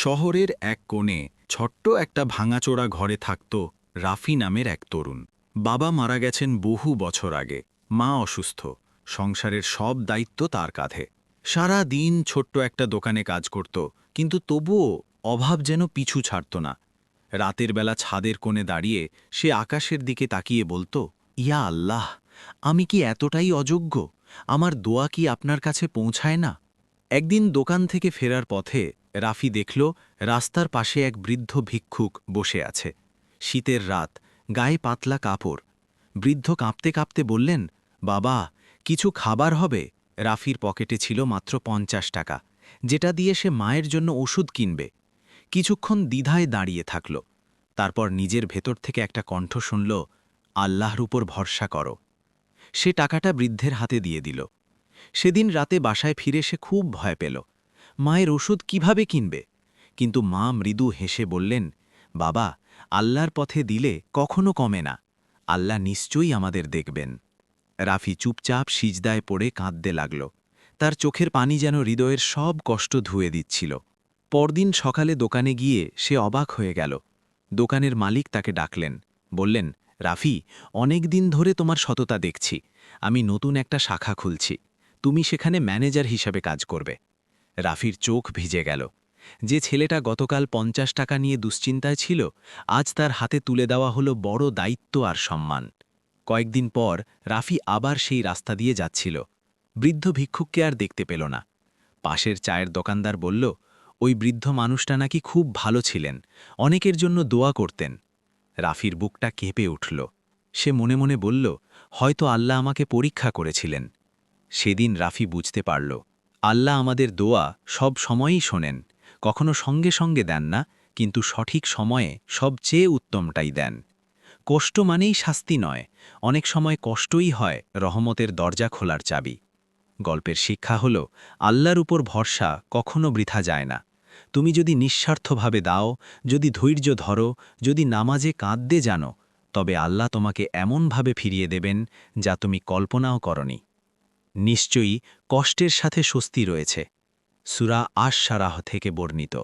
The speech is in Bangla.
শহরের এক কোণে ছোট্ট একটা ভাঙাচোরা ঘরে থাকত রাফি নামের এক তরুণ। বাবা মারা গেছেন বহু বছর আগে, মা অসুস্থ, সংসারের সব দায়িত্ব তার কাঁধে। সারা দিন ছোট্ট একটা দোকানে কাজ করত, কিন্তু তবুও অভাব যেন পিছু ছাড়ত না। রাতের বেলা ছাদের কোণে দাঁড়িয়ে সে আকাশের দিকে তাকিয়ে বলতো, ইয়া আল্লাহ, আমি কি এতটাই অযোগ্য? আমার দোয়া কি আপনার কাছে পৌঁছায় না? একদিন দোকান থেকে ফেরার পথে রাফি দেখল রাস্তার পাশে এক বৃদ্ধ ভিক্ষুক বসে আছে। শীতের রাত, গায়ে পাতলা কাপড়। বৃদ্ধ কাঁপতে কাঁপতে বললেন, বাবা, কিছু খাবার হবে? রাফির পকেটে ছিল মাত্র ৫০ টাকা, যেটা দিয়ে সে মায়ের জন্য ওষুধ কিনবে। কিছুক্ষণ দ্বিধায় দাঁড়িয়ে থাকল, তারপর নিজের ভেতর থেকে একটা কণ্ঠ শুনল, আল্লাহর উপর ভরসা করো। সে টাকাটা বৃদ্ধের হাতে দিয়ে দিল। সেদিন রাতে বাসায় ফিরে সে খুব ভয় পেল। মায়ের ওষুধ কিভাবে কিনবে? কিন্তু মা মৃদু হেসে বললেন, বাবা, আল্লাহর পথে দিলে কখনো কমে না, আল্লাহ নিশ্চয়ই আমাদের দেখবেন। রাফি চুপচাপ সিজদায় পড়ে কাঁদতে লাগল। তার চোখের পানি যেন হৃদয়ের সব কষ্ট ধুয়ে দিচ্ছিল। পরদিন সকালে দোকানে গিয়ে সে অবাক হয়ে গেল। দোকানের মালিক তাকে ডাকলেন, বললেন, রাফি, অনেক দিন ধরে তোমার সততা দেখছি। আমি নতুন একটা শাখা খুলছি, তুমি সেখানে ম্যানেজার হিসাবে কাজ করবে। রাফির চোখ ভিজে গেল। যে ছেলেটা গতকাল ৫০ টাকা নিয়ে দুশ্চিন্তায় ছিল, আজ তার হাতে তুলে দেওয়া হলো বড় দায়িত্ব আর সম্মান। কয়েকদিন পর রাফি আবার সেই রাস্তা দিয়ে যাচ্ছিল। বৃদ্ধ ভিক্ষুককে আর দেখতে পেল না। পাশের চায়ের দোকানদার বলল, ওই বৃদ্ধ মানুষটা নাকি খুব ভালো ছিলেন, অনেকের জন্য দোয়া করতেন। রাফির বুকটা কেঁপে উঠল। সে মনে মনে বলল, হয়তো আল্লাহ আমাকে পরীক্ষা করেছিলেন। সেদিন রাফি বুঝতে পারল, আল্লাহ আমাদের দোয়া সব সময়ই শোনেন, কখনো সঙ্গে সঙ্গে দেন না, কিন্তু সঠিক সময়ে সবচেয়ে উত্তমটাই দেন। কষ্ট মানেই শাস্তি নয়, অনেক সময় কষ্টই হয় রহমতের দরজা খোলার চাবি। গল্পের শিক্ষা হল, আল্লাহর উপর ভরসা কখনো বৃথা যায় না। তুমি যদি নিঃস্বার্থভাবে দাও, যদি ধৈর্য ধরো, যদি নামাজে কাঁদতে জানো, তবে আল্লাহ তোমাকে এমনভাবে ফিরিয়ে দেবেন যা তুমি কল্পনাও করনি। নিশ্চয়ই কষ্টের সাথে স্বস্তি রয়েছে। সূরা আশ-শারাহ থেকে বর্ণিত।